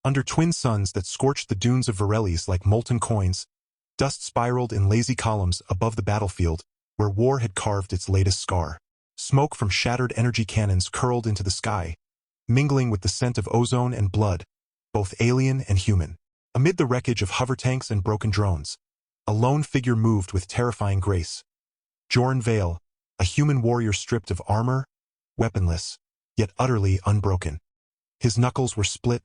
Under twin suns that scorched the dunes of Varelles like molten coins, dust spiraled in lazy columns above the battlefield, where war had carved its latest scar. Smoke from shattered energy cannons curled into the sky, mingling with the scent of ozone and blood, both alien and human. Amid the wreckage of hover tanks and broken drones, a lone figure moved with terrifying grace. Joran Vale, a human warrior stripped of armor, weaponless, yet utterly unbroken. His knuckles were split,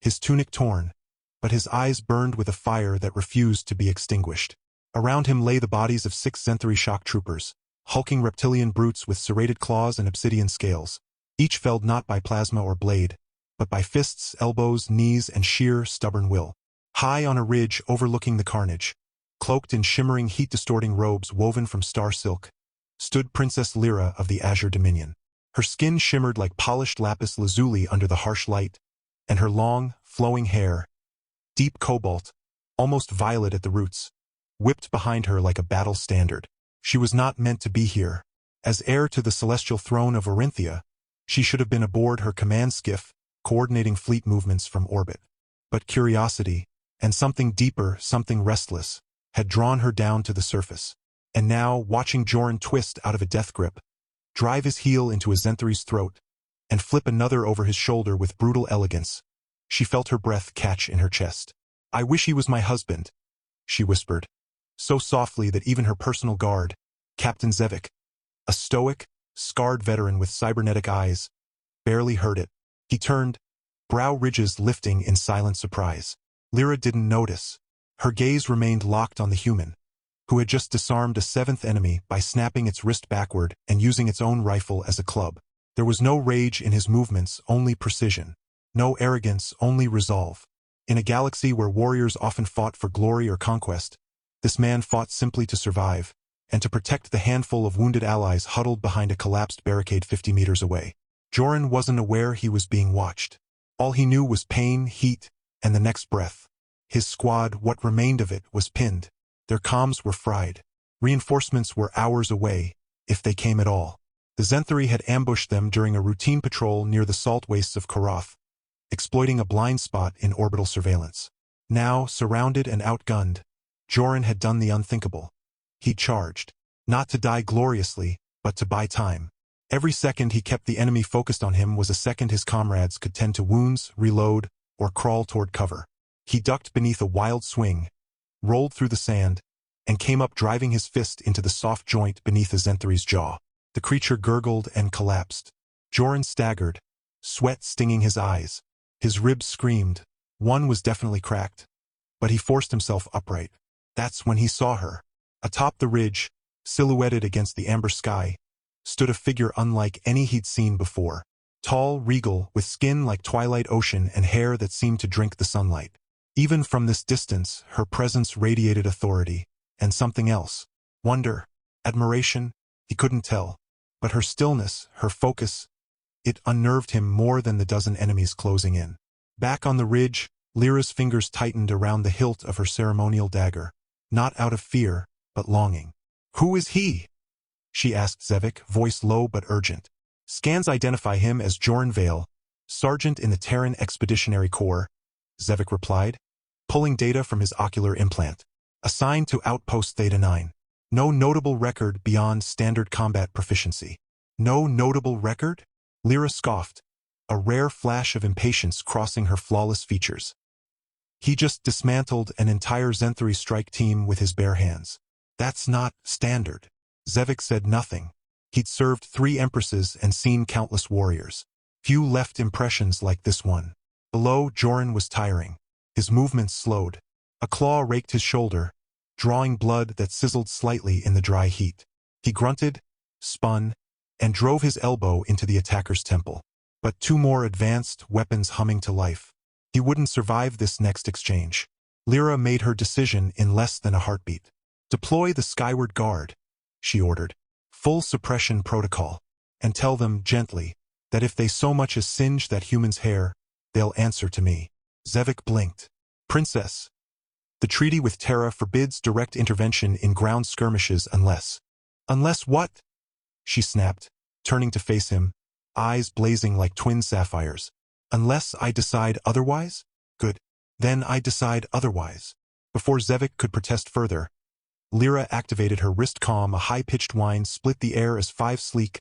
his tunic torn, but his eyes burned with a fire that refused to be extinguished. Around him lay the bodies of 6 Zenthari shock troopers, hulking reptilian brutes with serrated claws and obsidian scales, each felled not by plasma or blade, but by fists, elbows, knees, and sheer, stubborn will. High on a ridge overlooking the carnage, cloaked in shimmering heat-distorting robes woven from star silk, stood Princess Lyra of the Azure Dominion. Her skin shimmered like polished lapis lazuli under the harsh light, and her long, flowing hair, deep cobalt, almost violet at the roots, whipped behind her like a battle standard. She was not meant to be here. As heir to the celestial throne of Orinthia, she should have been aboard her command skiff, coordinating fleet movements from orbit. But curiosity, and something deeper, something restless, had drawn her down to the surface. And now, watching Joran twist out of a death grip, drive his heel into a Zenthari's throat, and flip another over his shoulder with brutal elegance, she felt her breath catch in her chest. "I wish he was my husband," she whispered, so softly that even her personal guard, Captain Zevik, a stoic, scarred veteran with cybernetic eyes, barely heard it. He turned, brow ridges lifting in silent surprise. Lyra didn't notice. Her gaze remained locked on the human, who had just disarmed a 7th enemy by snapping its wrist backward and using its own rifle as a club. There was no rage in his movements, only precision. No arrogance, only resolve. In a galaxy where warriors often fought for glory or conquest, this man fought simply to survive, and to protect the handful of wounded allies huddled behind a collapsed barricade 50 meters away. Joran wasn't aware he was being watched. All he knew was pain, heat, and the next breath. His squad, what remained of it, was pinned. Their comms were fried. Reinforcements were hours away, if they came at all. The Zenthari had ambushed them during a routine patrol near the salt wastes of Karath, exploiting a blind spot in orbital surveillance. Now, surrounded and outgunned, Joran had done the unthinkable. He charged, not to die gloriously, but to buy time. Every second he kept the enemy focused on him was a second his comrades could tend to wounds, reload, or crawl toward cover. He ducked beneath a wild swing, rolled through the sand, and came up driving his fist into the soft joint beneath the Zenthari's jaw. The creature gurgled and collapsed. Joran staggered, sweat stinging his eyes. His ribs screamed. One was definitely cracked. But he forced himself upright. That's when he saw her. Atop the ridge, silhouetted against the amber sky, stood a figure unlike any he'd seen before. Tall, regal, with skin like twilight ocean and hair that seemed to drink the sunlight. Even from this distance, her presence radiated authority, and something else. Wonder, admiration, he couldn't tell. But her stillness, her focus, it unnerved him more than the dozen enemies closing in. Back on the ridge, Lyra's fingers tightened around the hilt of her ceremonial dagger, not out of fear, but longing. "Who is he?" she asked Zevik, voice low but urgent. "Scans identify him as Joran Vale, sergeant in the Terran Expeditionary Corps," Zevik replied, pulling data from his ocular implant. "Assigned to Outpost Theta 9. No notable record beyond standard combat proficiency." "No notable record?" Lyra scoffed, a rare flash of impatience crossing her flawless features. "He just dismantled an entire Zenthari strike team with his bare hands." "That's not standard." Zevik said nothing. He'd served 3 empresses and seen countless warriors. Few left impressions like this one. Below, Joran was tiring. His movements slowed. A claw raked his shoulder, drawing blood that sizzled slightly in the dry heat. He grunted, spun, and drove his elbow into the attacker's temple. But 2 more advanced weapons humming to life. He wouldn't survive this next exchange. Lyra made her decision in less than a heartbeat. "Deploy the Skyward Guard," she ordered. "Full suppression protocol. And tell them, gently, that if they so much as singe that human's hair, they'll answer to me." Zevik blinked. "Princess, the treaty with Terra forbids direct intervention in ground skirmishes unless—" "Unless what?" she snapped, turning to face him, eyes blazing like twin sapphires. "Unless I decide otherwise?" Good. Then I decide otherwise. Before Zevik could protest further, Lyra activated her wrist calm. A high-pitched whine split the air as 5 sleek,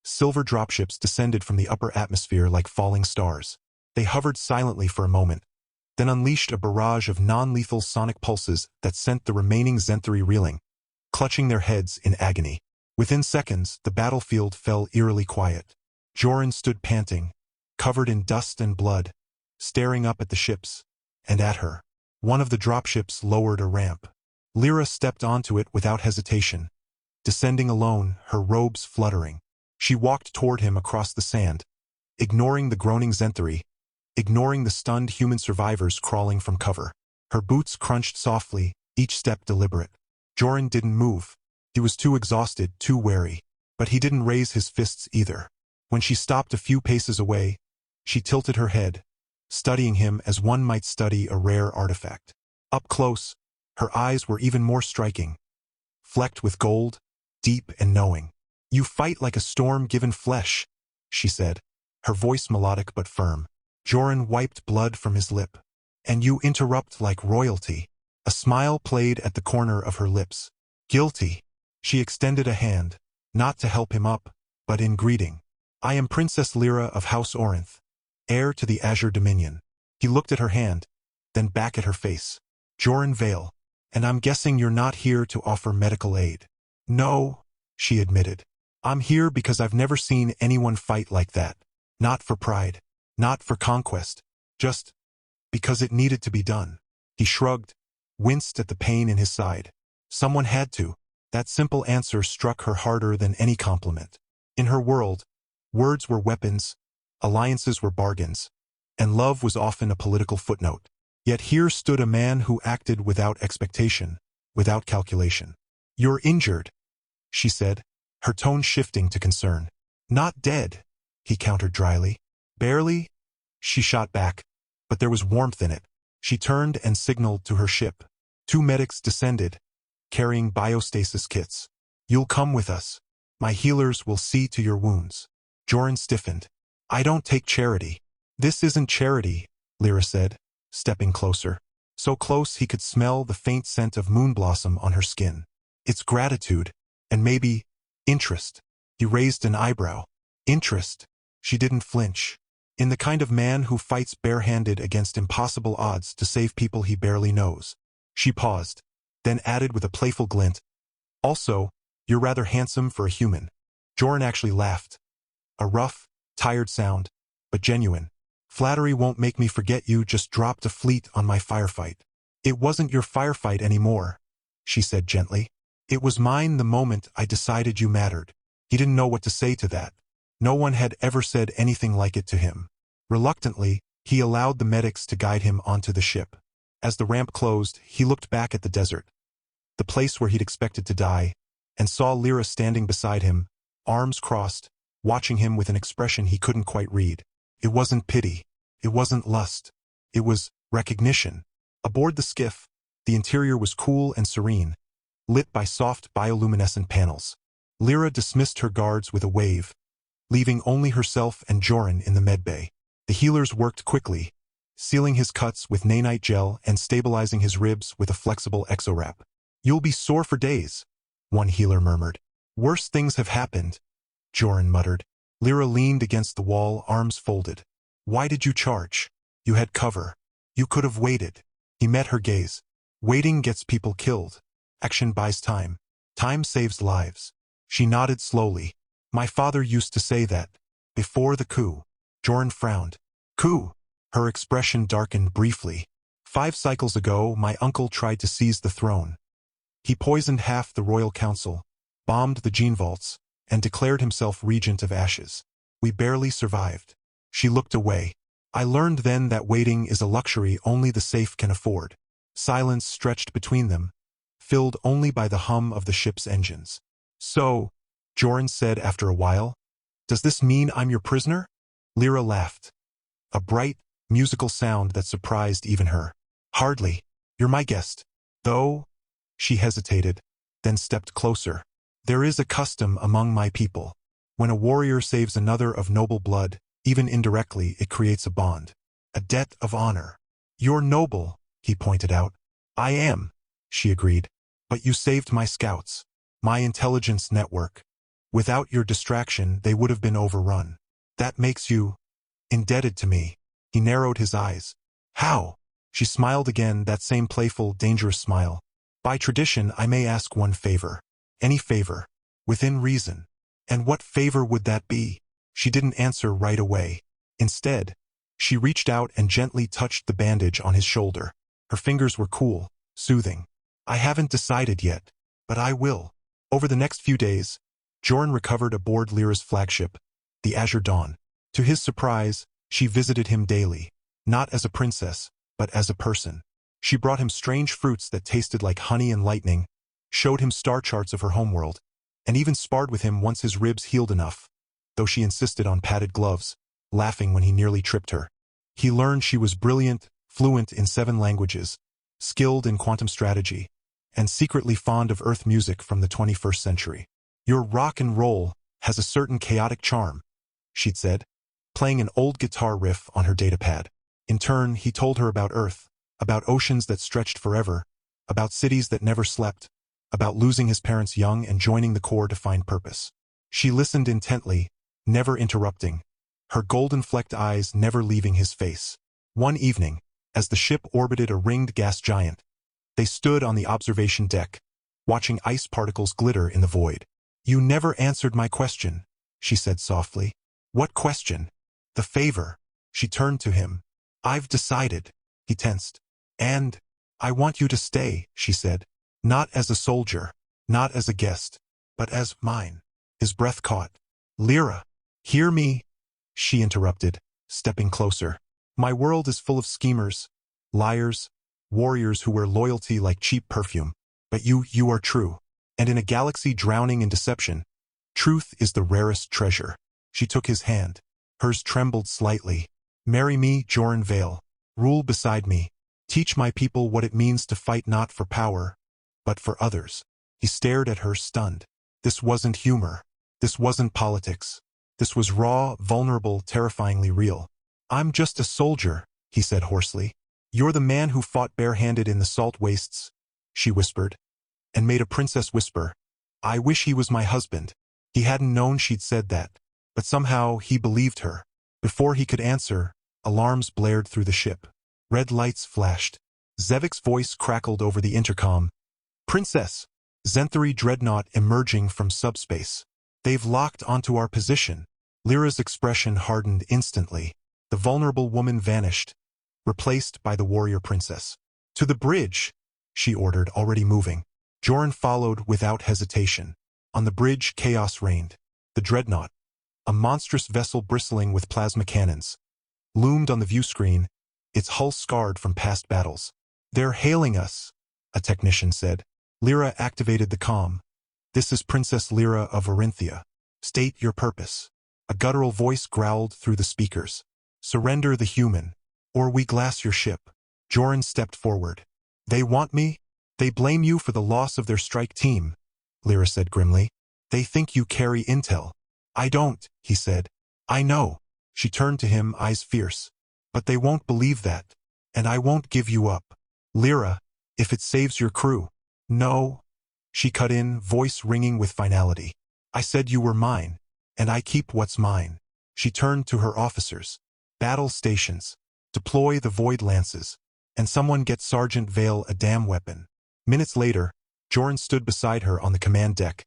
silver dropships descended from the upper atmosphere like falling stars. They hovered silently for a moment, then unleashed a barrage of non-lethal sonic pulses that sent the remaining Zenthari reeling, clutching their heads in agony. Within seconds, the battlefield fell eerily quiet. Joran stood panting, covered in dust and blood, staring up at the ships, and at her. One of the dropships lowered a ramp. Lyra stepped onto it without hesitation, descending alone, her robes fluttering. She walked toward him across the sand, ignoring the groaning Zenthari, ignoring the stunned human survivors crawling from cover. Her boots crunched softly, each step deliberate. Joran didn't move. He was too exhausted, too wary. But he didn't raise his fists either. When she stopped a few paces away, she tilted her head, studying him as one might study a rare artifact. Up close, her eyes were even more striking, flecked with gold, deep and knowing. "You fight like a storm-given flesh," she said, her voice melodic but firm. Joran wiped blood from his lip. "And you interrupt like royalty." A smile played at the corner of her lips. "Guilty." She extended a hand, not to help him up, but in greeting. "I am Princess Lyra of House Orinth, heir to the Azure Dominion." He looked at her hand, then back at her face. "Joran Vale, and I'm guessing you're not here to offer medical aid." "No," she admitted. "I'm here because I've never seen anyone fight like that. Not for pride, not for conquest, just because it needed to be done." He shrugged, winced at the pain in his side. Someone had to. That simple answer struck her harder than any compliment. In her world, words were weapons, alliances were bargains, and love was often a political footnote. Yet here stood a man who acted without expectation, without calculation. "You're injured," she said, her tone shifting to concern. "Not dead," he countered dryly. "Barely?" She shot back, but there was warmth in it. She turned and signaled to her ship. 2 medics descended, carrying biostasis kits. "You'll come with us. My healers will see to your wounds." Joran stiffened. "I don't take charity." "This isn't charity," Lyra said, stepping closer. So close he could smell the faint scent of moonblossom on her skin. "It's gratitude, and maybe interest." He raised an eyebrow. "Interest?" She didn't flinch. "In the kind of man who fights barehanded against impossible odds to save people he barely knows." She paused, then added with a playful glint, "Also, you're rather handsome for a human." Joran actually laughed. A rough, tired sound, but genuine. "Flattery won't make me forget you just dropped a fleet on my firefight." "It wasn't your firefight anymore," she said gently. "It was mine the moment I decided you mattered." He didn't know what to say to that. No one had ever said anything like it to him. Reluctantly, he allowed the medics to guide him onto the ship. As the ramp closed, he looked back at the desert, the place where he'd expected to die, and saw Lyra standing beside him, arms crossed, watching him with an expression he couldn't quite read. It wasn't pity. It wasn't lust. It was recognition. Aboard the skiff, the interior was cool and serene, lit by soft bioluminescent panels. Lyra dismissed her guards with a wave, leaving only herself and Joran in the medbay. The healers worked quickly, sealing his cuts with nanite gel and stabilizing his ribs with a flexible exowrap. "You'll be sore for days," one healer murmured. "Worse things have happened," Joran muttered. Lyra leaned against the wall, arms folded. "Why did you charge? You had cover. You could have waited." He met her gaze. "Waiting gets people killed. Action buys time. Time saves lives." She nodded slowly. "My father used to say that. Before the coup." Joran frowned. "Coup?" Her expression darkened briefly. 5 cycles ago, my uncle tried to seize the throne. He poisoned half the royal council, bombed the gene vaults, and declared himself regent of Ashes. We barely survived." She looked away. "I learned then that waiting is a luxury only the safe can afford." Silence stretched between them, filled only by the hum of the ship's engines. "So," Joran said after a while, "does this mean I'm your prisoner?" Lyra laughed. A bright, musical sound that surprised even her. "Hardly. You're my guest. Though," she hesitated, then stepped closer. "There is a custom among my people. When a warrior saves another of noble blood, even indirectly, it creates a bond. A debt of honor." You're noble, he pointed out. I am, she agreed. But you saved my scouts, my intelligence network. Without your distraction, they would have been overrun. That makes you indebted to me. He narrowed his eyes. How? She smiled again, that same playful, dangerous smile. By tradition, I may ask one favor. Any favor. Within reason. And what favor would that be? She didn't answer right away. Instead, she reached out and gently touched the bandage on his shoulder. Her fingers were cool, soothing. I haven't decided yet, but I will. Over the next few days, Joran recovered aboard Lyra's flagship, the Azure Dawn. To his surprise, she visited him daily, not as a princess, but as a person. She brought him strange fruits that tasted like honey and lightning, showed him star charts of her homeworld, and even sparred with him once his ribs healed enough, though she insisted on padded gloves, laughing when he nearly tripped her. He learned she was brilliant, fluent in 7 languages, skilled in quantum strategy, and secretly fond of earth music from the 21st century. Your rock and roll has a certain chaotic charm, she'd said, playing an old guitar riff on her datapad. In turn, he told her about Earth, about oceans that stretched forever, about cities that never slept, about losing his parents young and joining the Corps to find purpose. She listened intently, never interrupting, her golden-flecked eyes never leaving his face. One evening, as the ship orbited a ringed gas giant, they stood on the observation deck, watching ice particles glitter in the void. You never answered my question, she said softly. What question? The favor. She turned to him. I've decided. He tensed. And I want you to stay, she said. Not as a soldier, not as a guest, but as mine. His breath caught. Lyra, hear me, she interrupted, stepping closer. My world is full of schemers, liars, warriors who wear loyalty like cheap perfume. But you are true. And in a galaxy drowning in deception, truth is the rarest treasure. She took his hand. Hers trembled slightly. Marry me, Joran Vale. Rule beside me. Teach my people what it means to fight not for power, but for others. He stared at her, stunned. This wasn't humor. This wasn't politics. This was raw, vulnerable, terrifyingly real. I'm just a soldier, he said hoarsely. You're the man who fought barehanded in the salt wastes, she whispered, and made a princess whisper. I wish he was my husband. He hadn't known she'd said that, but somehow he believed her. Before he could answer, alarms blared through the ship. Red lights flashed. Zevik's voice crackled over the intercom. Princess! Zenthari dreadnought emerging from subspace. They've locked onto our position. Lyra's expression hardened instantly. The vulnerable woman vanished, replaced by the warrior princess. To the bridge, she ordered, already moving. Joran followed without hesitation. On the bridge, chaos reigned. The dreadnought, a monstrous vessel bristling with plasma cannons, loomed on the view screen, its hull scarred from past battles. They're hailing us, a technician said. Lyra activated the comm. This is Princess Lyra of Orinthia. State your purpose. A guttural voice growled through the speakers. Surrender the human, or we glass your ship. Joran stepped forward. They want me? They blame you for the loss of their strike team, Lyra said grimly. They think you carry intel. I don't, he said. I know. She turned to him, eyes fierce. But they won't believe that. And I won't give you up. Lyra, if it saves your crew. No. She cut in, voice ringing with finality. I said you were mine, and I keep what's mine. She turned to her officers. Battle stations. Deploy the Void Lances. And someone get Sergeant Vale a damn weapon. Minutes later, Joran stood beside her on the command deck,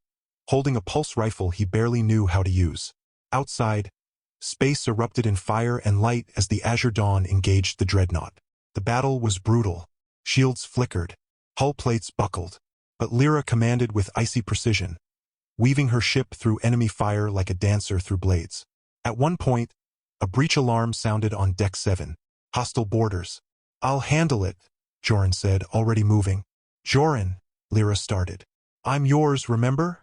holding a pulse rifle he barely knew how to use. Outside, space erupted in fire and light as the Azure Dawn engaged the dreadnought. The battle was brutal. Shields flickered. Hull plates buckled. But Lyra commanded with icy precision, weaving her ship through enemy fire like a dancer through blades. At one point, a breach alarm sounded on Deck 7. Hostile boarders. I'll handle it, Joran said, already moving. Joran, Lyra started. I'm yours, remember?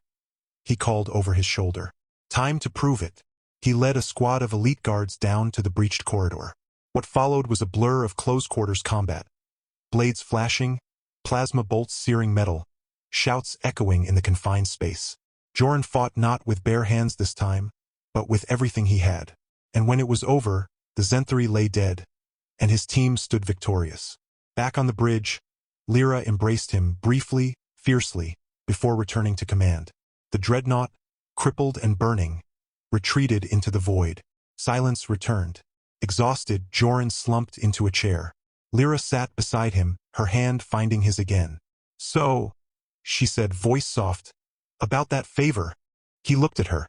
He called over his shoulder. Time to prove it. He led a squad of elite guards down to the breached corridor. What followed was a blur of close-quarters combat. Blades flashing, plasma bolts searing metal, shouts echoing in the confined space. Joran fought not with bare hands this time, but with everything he had. And when it was over, the Zenthari lay dead, and his team stood victorious. Back on the bridge, Lyra embraced him briefly, fiercely, before returning to command. The dreadnought, crippled and burning, retreated into the void. Silence returned. Exhausted, Joran slumped into a chair. Lyra sat beside him, her hand finding his again. "So," she said, voice soft, "about that favor." He looked at her.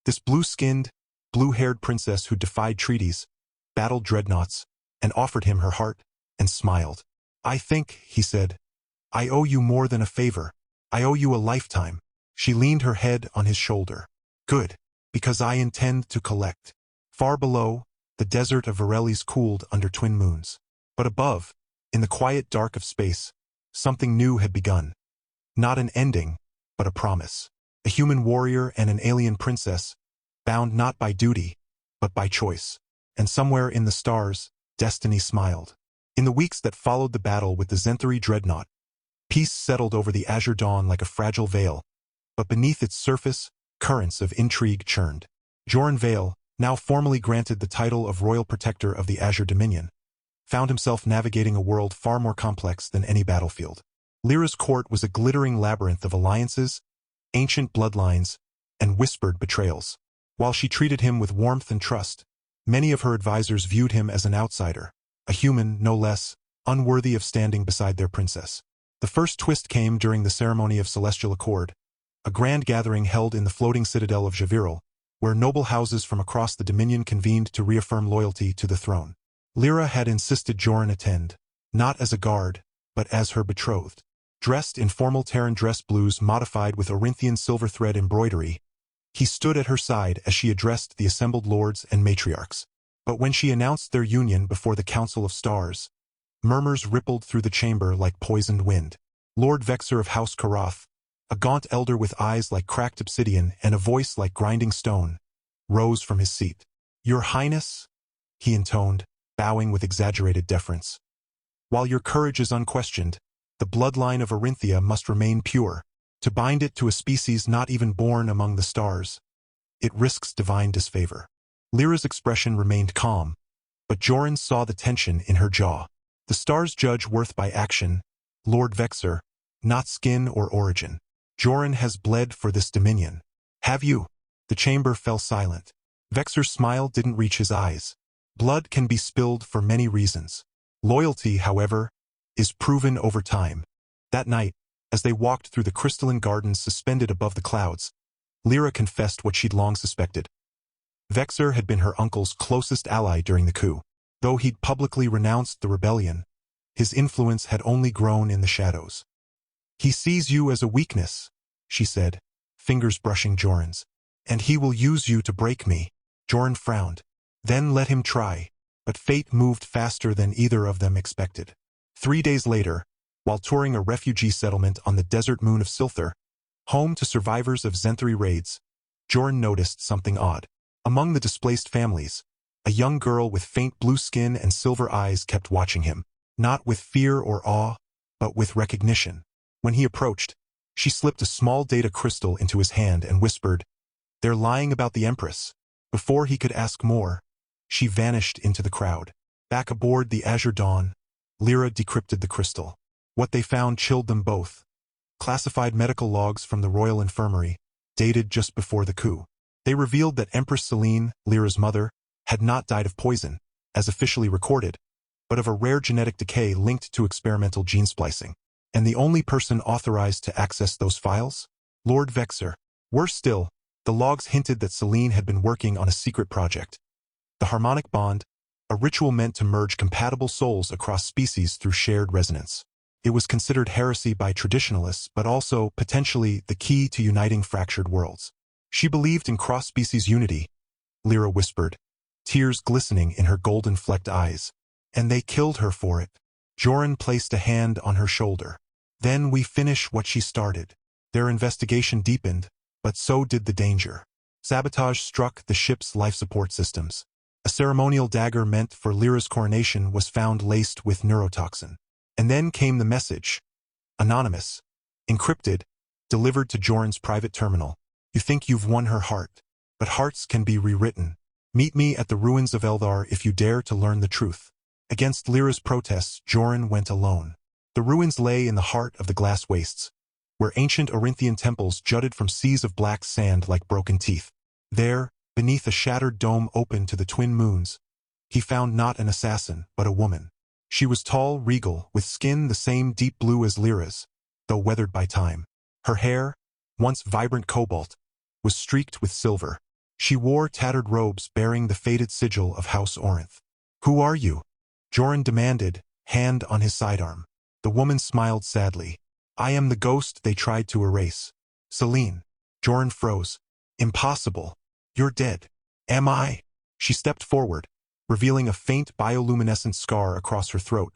This blue-skinned, blue-haired princess who defied treaties, battled dreadnoughts, and offered him her heart, and smiled. "I think," he said, "I owe you more than a favor. I owe you a lifetime." She leaned her head on his shoulder. "Good, because I intend to collect." Far below, the desert of Varellis cooled under twin moons. But above, in the quiet dark of space, something new had begun. Not an ending, but a promise. A human warrior and an alien princess, bound not by duty, but by choice. And somewhere in the stars, destiny smiled. In the weeks that followed the battle with the Zenthari dreadnought, peace settled over the azure dawn like a fragile veil, but beneath its surface, currents of intrigue churned. Joran Vale, now formally granted the title of Royal Protector of the Azure Dominion, found himself navigating a world far more complex than any battlefield. Lyra's court was a glittering labyrinth of alliances, ancient bloodlines, and whispered betrayals. While she treated him with warmth and trust, many of her advisors viewed him as an outsider, a human, no less, unworthy of standing beside their princess. The first twist came during the ceremony of Celestial Accord, a grand gathering held in the floating citadel of Javiril, where noble houses from across the Dominion convened to reaffirm loyalty to the throne. Lyra had insisted Joran attend, not as a guard, but as her betrothed. Dressed in formal Terran dress blues modified with Orinthian silver thread embroidery, he stood at her side as she addressed the assembled lords and matriarchs. But when she announced their union before the Council of Stars, murmurs rippled through the chamber like poisoned wind. Lord Vexer of House Karath, a gaunt elder with eyes like cracked obsidian and a voice like grinding stone, rose from his seat. "Your Highness," he intoned, bowing with exaggerated deference. "While your courage is unquestioned, the bloodline of Orinthia must remain pure. To bind it to a species not even born among the stars, it risks divine disfavor." Lyra's expression remained calm, but Joran saw the tension in her jaw. The stars judge worth by action, Lord Vexer, not skin or origin. Joran has bled for this dominion. Have you? The chamber fell silent. Vexer's smile didn't reach his eyes. Blood can be spilled for many reasons. Loyalty, however, is proven over time. That night, as they walked through the crystalline gardens suspended above the clouds, Lyra confessed what she'd long suspected. Vexer had been her uncle's closest ally during the coup. Though he'd publicly renounced the rebellion, his influence had only grown in the shadows. "He sees you as a weakness," she said, fingers brushing Joran's. "And he will use you to break me." Joran frowned. "Then let him try." But fate moved faster than either of them expected. 3 days later, while touring a refugee settlement on the desert moon of Silthar, home to survivors of Zenthari raids, Joran noticed something odd. Among the displaced families, a young girl with faint blue skin and silver eyes kept watching him, not with fear or awe, but with recognition. When he approached, she slipped a small data crystal into his hand and whispered, "They're lying about the Empress." Before he could ask more, she vanished into the crowd. Back aboard the Azure Dawn, Lyra decrypted the crystal. What they found chilled them both. Classified medical logs from the Royal Infirmary, dated just before the coup. They revealed that Empress Celine, Lyra's mother, had not died of poison, as officially recorded, but of a rare genetic decay linked to experimental gene splicing. And the only person authorized to access those files? Lord Vexer. Worse still, the logs hinted that Celine had been working on a secret project. The Harmonic Bond, a ritual meant to merge compatible souls across species through shared resonance. It was considered heresy by traditionalists, but also, potentially, the key to uniting fractured worlds. She believed in cross-species unity, Lyra whispered, tears glistening in her golden-flecked eyes. And they killed her for it. Joran placed a hand on her shoulder. Then we finish what she started. Their investigation deepened, but so did the danger. Sabotage struck the ship's life support systems. A ceremonial dagger meant for Lyra's coronation was found laced with neurotoxin. And then came the message. Anonymous. Encrypted. Delivered to Joran's private terminal. You think you've won her heart. But hearts can be rewritten. Meet me at the ruins of Eldar if you dare to learn the truth. Against Lyra's protests, Joran went alone. The ruins lay in the heart of the glass wastes, where ancient Orinthian temples jutted from seas of black sand like broken teeth. There, beneath a shattered dome open to the twin moons, he found not an assassin, but a woman. She was tall, regal, with skin the same deep blue as Lyra's, though weathered by time. Her hair, once vibrant cobalt, was streaked with silver. She wore tattered robes bearing the faded sigil of House Orinth. "Who are you?" Joran demanded, hand on his sidearm. The woman smiled sadly. "I am the ghost they tried to erase. Selene." Joran froze. "Impossible. You're dead." "Am I?" She stepped forward, revealing a faint bioluminescent scar across her throat,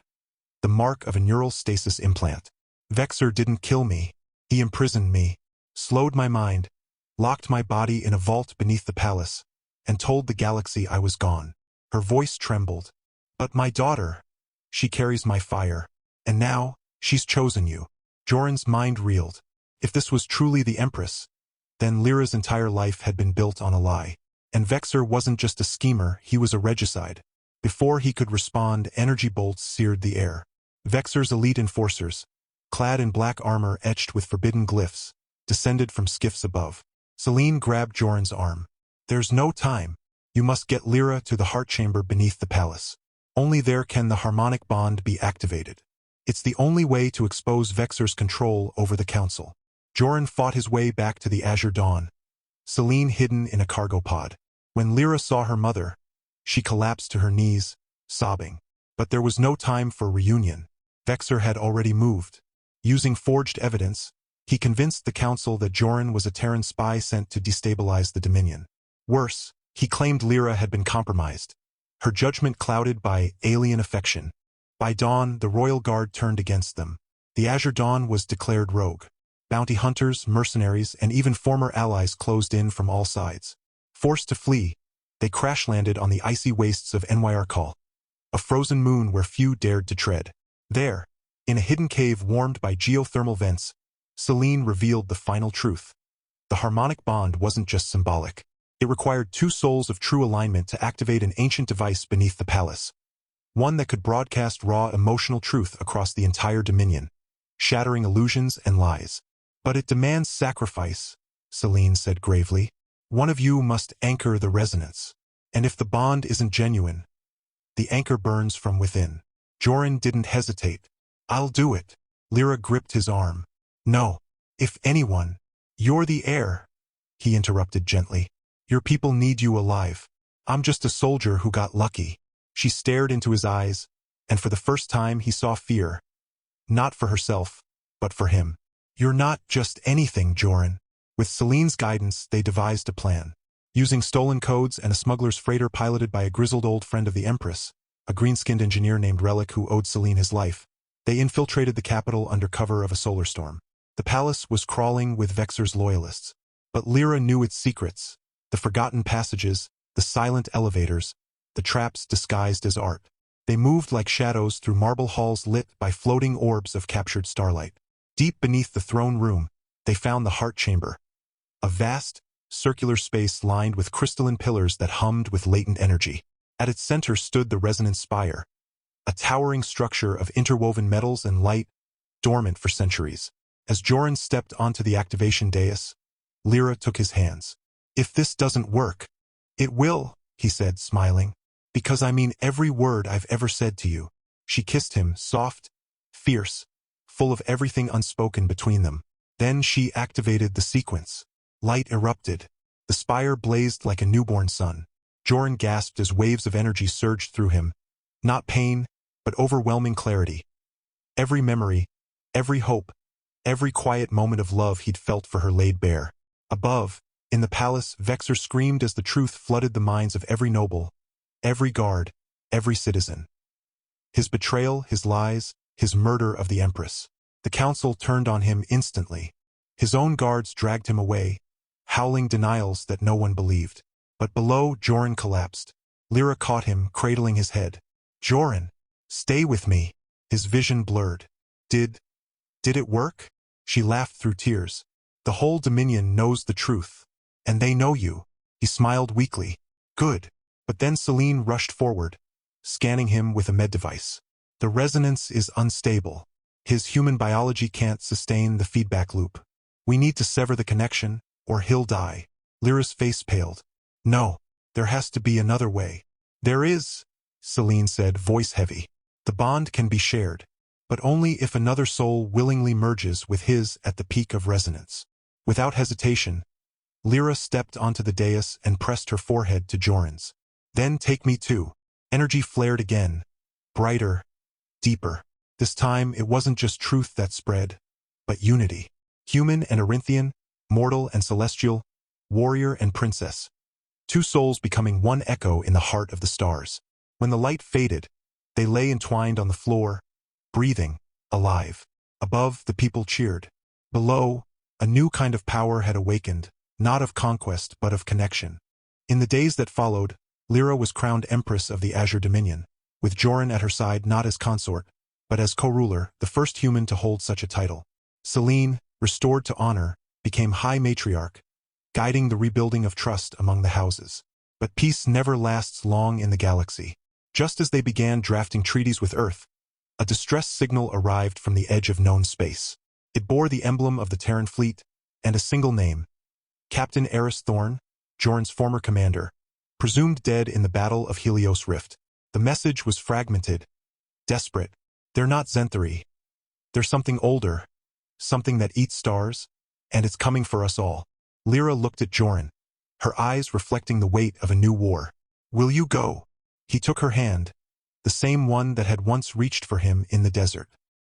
the mark of a neural stasis implant. "Vexor didn't kill me. He imprisoned me, slowed my mind, locked my body in a vault beneath the palace, and told the galaxy I was gone." Her voice trembled. "But my daughter, she carries my fire, and now, she's chosen you." Joran's mind reeled. If this was truly the Empress, then Lyra's entire life had been built on a lie. And Vexor wasn't just a schemer, he was a regicide. Before he could respond, energy bolts seared the air. Vexor's elite enforcers, clad in black armor etched with forbidden glyphs, descended from skiffs above. Selene grabbed Joran's arm. "There's no time. You must get Lyra to the heart chamber beneath the palace. Only there can the harmonic bond be activated. It's the only way to expose Vexor's control over the council." Joran fought his way back to the Azure Dawn, Selene hidden in a cargo pod. When Lyra saw her mother, she collapsed to her knees, sobbing. But there was no time for reunion. Vexor had already moved. Using forged evidence, he convinced the council that Joran was a Terran spy sent to destabilize the Dominion. Worse, he claimed Lyra had been compromised, her judgment clouded by alien affection. By dawn, the Royal Guard turned against them. The Azure Dawn was declared rogue. Bounty hunters, mercenaries, and even former allies closed in from all sides. Forced to flee, they crash-landed on the icy wastes of Nyarkal, a frozen moon where few dared to tread. There, in a hidden cave warmed by geothermal vents, Selene revealed the final truth. The harmonic bond wasn't just symbolic. It required two souls of true alignment to activate an ancient device beneath the palace. One that could broadcast raw emotional truth across the entire Dominion, shattering illusions and lies. "But it demands sacrifice," Selene said gravely. "One of you must anchor the resonance. And if the bond isn't genuine, the anchor burns from within." Joran didn't hesitate. "I'll do it." Lyra gripped his arm. "No. If anyone, you're the heir," he interrupted gently. "Your people need you alive. I'm just a soldier who got lucky." She stared into his eyes, and for the first time he saw fear. Not for herself, but for him. "You're not just anything, Joran." With Selene's guidance, they devised a plan. Using stolen codes and a smuggler's freighter piloted by a grizzled old friend of the Empress, a green-skinned engineer named Relic who owed Selene his life, they infiltrated the capital under cover of a solar storm. The palace was crawling with Vexor's loyalists, but Lyra knew its secrets: the forgotten passages, the silent elevators, the traps disguised as art. They moved like shadows through marble halls lit by floating orbs of captured starlight. Deep beneath the throne room, they found the heart chamber, a vast, circular space lined with crystalline pillars that hummed with latent energy. At its center stood the resonance spire, a towering structure of interwoven metals and light, dormant for centuries. As Joran stepped onto the activation dais, Lyra took his hands. "If this doesn't work, it will," he said, smiling. "Because I mean every word I've ever said to you." She kissed him, soft, fierce, full of everything unspoken between them. Then she activated the sequence. Light erupted. The spire blazed like a newborn sun. Joran gasped as waves of energy surged through him. Not pain, but overwhelming clarity. Every memory, every hope, every quiet moment of love he'd felt for her laid bare. Above, in the palace, Vexor screamed as the truth flooded the minds of every noble, every guard, every citizen. His betrayal, his lies, his murder of the Empress. The council turned on him instantly. His own guards dragged him away, howling denials that no one believed. But below, Joran collapsed. Lyra caught him, cradling his head. "Joran, stay with me." His vision blurred. Did it work?" She laughed through tears. "The whole Dominion knows the truth. And they know you." He smiled weakly. "Good." But then Selene rushed forward, scanning him with a med device. The resonance is unstable. His human biology can't sustain the feedback loop. We need to sever the connection, or he'll die. Lyra's face paled. No, there has to be another way. There is, Selene said, voice heavy. The bond can be shared, but only if another soul willingly merges with his at the peak of resonance. Without hesitation, Lyra stepped onto the dais and pressed her forehead to Joran's. Then take me too. Energy flared again, brighter, deeper. This time it wasn't just truth that spread, but unity. Human and Arinthian, mortal and celestial, warrior and princess. Two souls becoming one echo in the heart of the stars. When the light faded, they lay entwined on the floor, breathing, alive. Above, the people cheered. Below, a new kind of power had awakened, not of conquest but of connection. In the days that followed, Lyra was crowned Empress of the Azure Dominion, with Joran at her side not as consort, but as co-ruler, the first human to hold such a title. Selene, restored to honor, became High Matriarch, guiding the rebuilding of trust among the houses. But peace never lasts long in the galaxy. Just as they began drafting treaties with Earth, a distress signal arrived from the edge of known space. It bore the emblem of the Terran fleet, and a single name. Captain Eris Thorn, Joran's former commander, presumed dead in the Battle of Helios Rift. The message was fragmented, desperate. They're not Zenthari. They're something older, something that eats stars, and it's coming for us all. Lyra looked at Joran, her eyes reflecting the weight of a new war. Will you go? He took her hand, the same one that had once reached for him in the desert.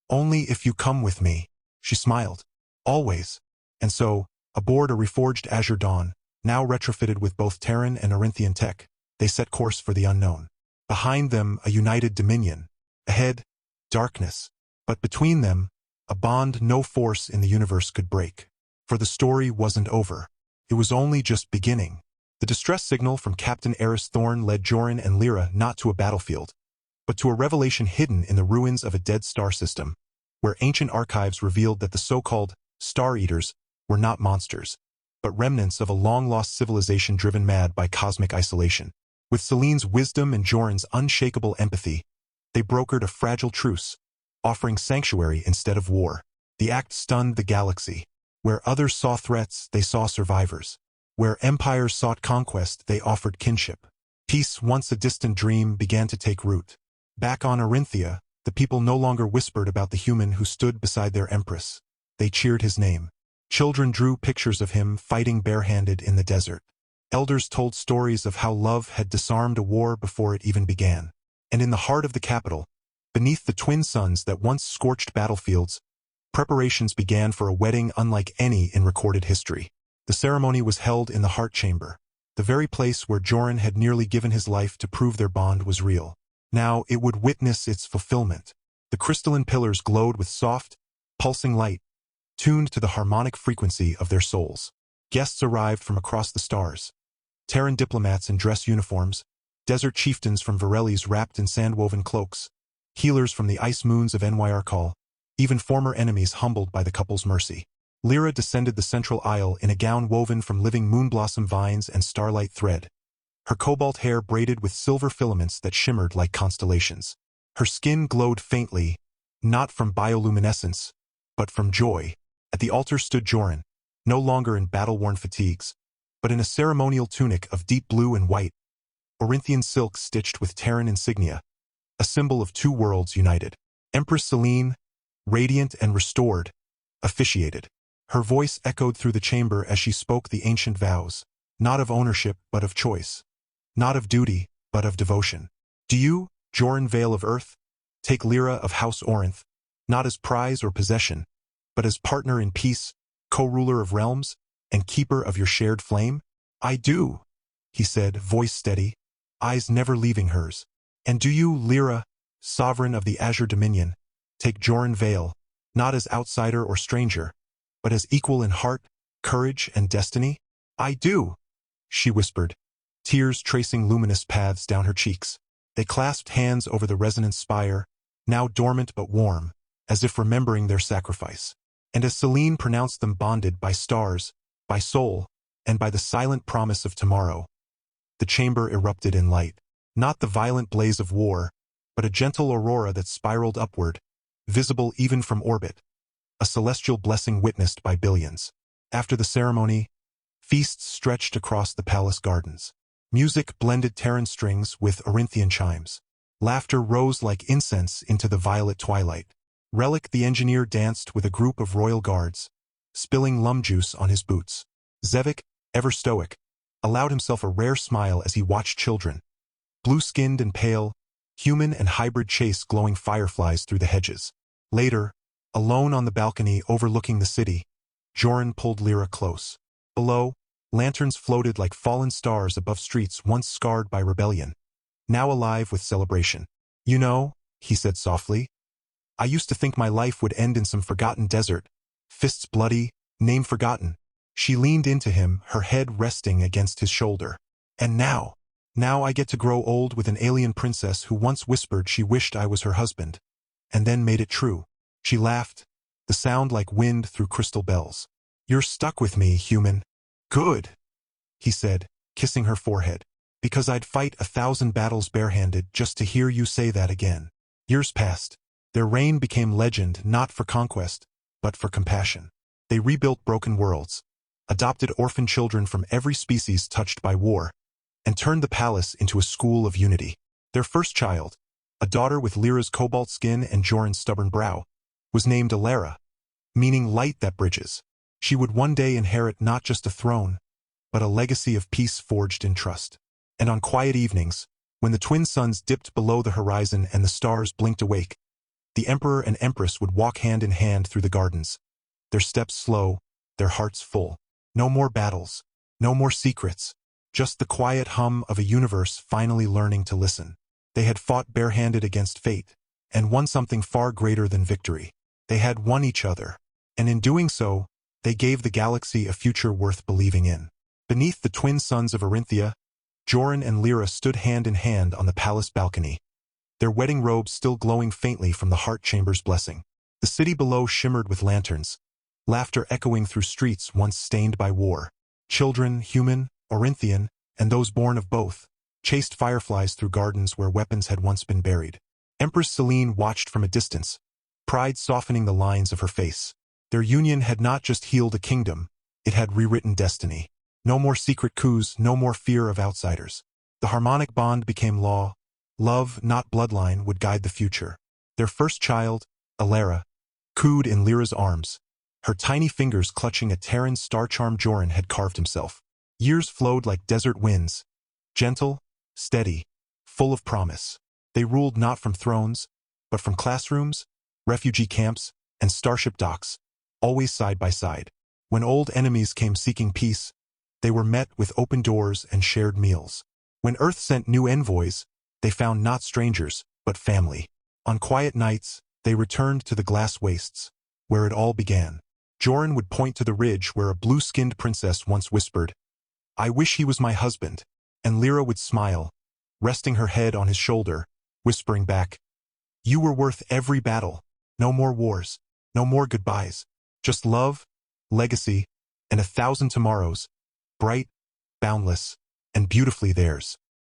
Only if you come with me. She smiled. Always. And so, aboard a reforged Azure Dawn, now retrofitted with both Terran and Arinthian tech, they set course for the unknown. Behind them, a united Dominion. Ahead, darkness. But between them, a bond no force in the universe could break. For the story wasn't over. It was only just beginning. The distress signal from Captain Eris Thorn led Joran and Lyra not to a battlefield, but to a revelation hidden in the ruins of a dead star system, where ancient archives revealed that the so-called Star Eaters were not monsters, but remnants of a long-lost civilization driven mad by cosmic isolation. With Selene's wisdom and Joran's unshakable empathy, they brokered a fragile truce, offering sanctuary instead of war. The act stunned the galaxy. Where others saw threats, they saw survivors. Where empires sought conquest, they offered kinship. Peace, once a distant dream, began to take root. Back on Arinthia, the people no longer whispered about the human who stood beside their empress. They cheered his name. Children drew pictures of him fighting barehanded in the desert. Elders told stories of how love had disarmed a war before it even began. And in the heart of the capital, beneath the twin suns that once scorched battlefields, preparations began for a wedding unlike any in recorded history. The ceremony was held in the Heart Chamber, the very place where Joran had nearly given his life to prove their bond was real. Now it would witness its fulfillment. The crystalline pillars glowed with soft, pulsing light, tuned to the harmonic frequency of their souls. Guests arrived from across the stars. Terran diplomats in dress uniforms, desert chieftains from Varelles wrapped in sand-woven cloaks, healers from the ice moons of Nyarkal, even former enemies humbled by the couple's mercy. Lyra descended the central aisle in a gown woven from living moonblossom vines and starlight thread, her cobalt hair braided with silver filaments that shimmered like constellations. Her skin glowed faintly, not from bioluminescence, but from joy. At the altar stood Joran, no longer in battle-worn fatigues, but in a ceremonial tunic of deep blue and white, Orinthian silk stitched with Terran insignia, a symbol of two worlds united. Empress Selene, radiant and restored, officiated. Her voice echoed through the chamber as she spoke the ancient vows, not of ownership but of choice, not of duty but of devotion. Do you, Joran Vale of Earth, take Lyra of House Orinth, not as prize or possession, but as partner in peace, co-ruler of realms, and keeper of your shared flame? I do, he said, voice steady, eyes never leaving hers. And do you, Lyra, sovereign of the Azure Dominion, take Joran Vale, not as outsider or stranger, but as equal in heart, courage, and destiny? I do, she whispered, tears tracing luminous paths down her cheeks. They clasped hands over the resonance spire, now dormant but warm, as if remembering their sacrifice. And as Selene pronounced them bonded by stars, by soul, and by the silent promise of tomorrow, the chamber erupted in light. Not the violent blaze of war, but a gentle aurora that spiraled upward, visible even from orbit, a celestial blessing witnessed by billions. After the ceremony, feasts stretched across the palace gardens. Music blended Terran strings with Orinthian chimes. Laughter rose like incense into the violet twilight. Relic the engineer danced with a group of royal guards, spilling lum juice on his boots. Zevik, ever stoic, allowed himself a rare smile as he watched children, blue-skinned and pale, human and hybrid, chase glowing fireflies through the hedges. Later, alone on the balcony overlooking the city, Joran pulled Lyra close. Below, lanterns floated like fallen stars above streets once scarred by rebellion, now alive with celebration. "You know," he said softly, "I used to think my life would end in some forgotten desert, fists bloody, name forgotten." She leaned into him, her head resting against his shoulder. "And now I get to grow old with an alien princess who once whispered she wished I was her husband, and then made it true." She laughed, the sound like wind through crystal bells. "You're stuck with me, human." "Good," he said, kissing her forehead, "because I'd fight 1,000 battles barehanded just to hear you say that again." Years passed. Their reign became legend not for conquest, but for compassion. They rebuilt broken worlds, adopted orphan children from every species touched by war, and turned the palace into a school of unity. Their first child, a daughter with Lyra's cobalt skin and Joran's stubborn brow, was named Alara, meaning light that bridges. She would one day inherit not just a throne, but a legacy of peace forged in trust. And on quiet evenings, when the twin suns dipped below the horizon and the stars blinked awake, the Emperor and Empress would walk hand in hand through the gardens, their steps slow, their hearts full. No more battles, no more secrets, just the quiet hum of a universe finally learning to listen. They had fought barehanded against fate, and won something far greater than victory. They had won each other, and in doing so, they gave the galaxy a future worth believing in. Beneath the twin suns of Orinthia, Joran and Lyra stood hand in hand on the palace balcony, their wedding robes still glowing faintly from the heart chamber's blessing. The city below shimmered with lanterns, laughter echoing through streets once stained by war. Children, human, Orinthian, and those born of both, chased fireflies through gardens where weapons had once been buried. Empress Selene watched from a distance, pride softening the lines of her face. Their union had not just healed a kingdom, it had rewritten destiny. No more secret coups, no more fear of outsiders. The harmonic bond became law. Love, not bloodline, would guide the future. Their first child, Alara, cooed in Lyra's arms, her tiny fingers clutching a Terran star charm Joran had carved himself. Years flowed like desert winds, gentle, steady, full of promise. They ruled not from thrones, but from classrooms, refugee camps, and starship docks, always side by side. When old enemies came seeking peace, they were met with open doors and shared meals. When Earth sent new envoys, they found not strangers, but family. On quiet nights, they returned to the glass wastes, where it all began. Joran would point to the ridge where a blue-skinned princess once whispered, "I wish he was my husband," and Lyra would smile, resting her head on his shoulder, whispering back, "You were worth every battle. No more wars, no more goodbyes, just love, legacy, and 1,000 tomorrows, bright, boundless, and beautifully theirs."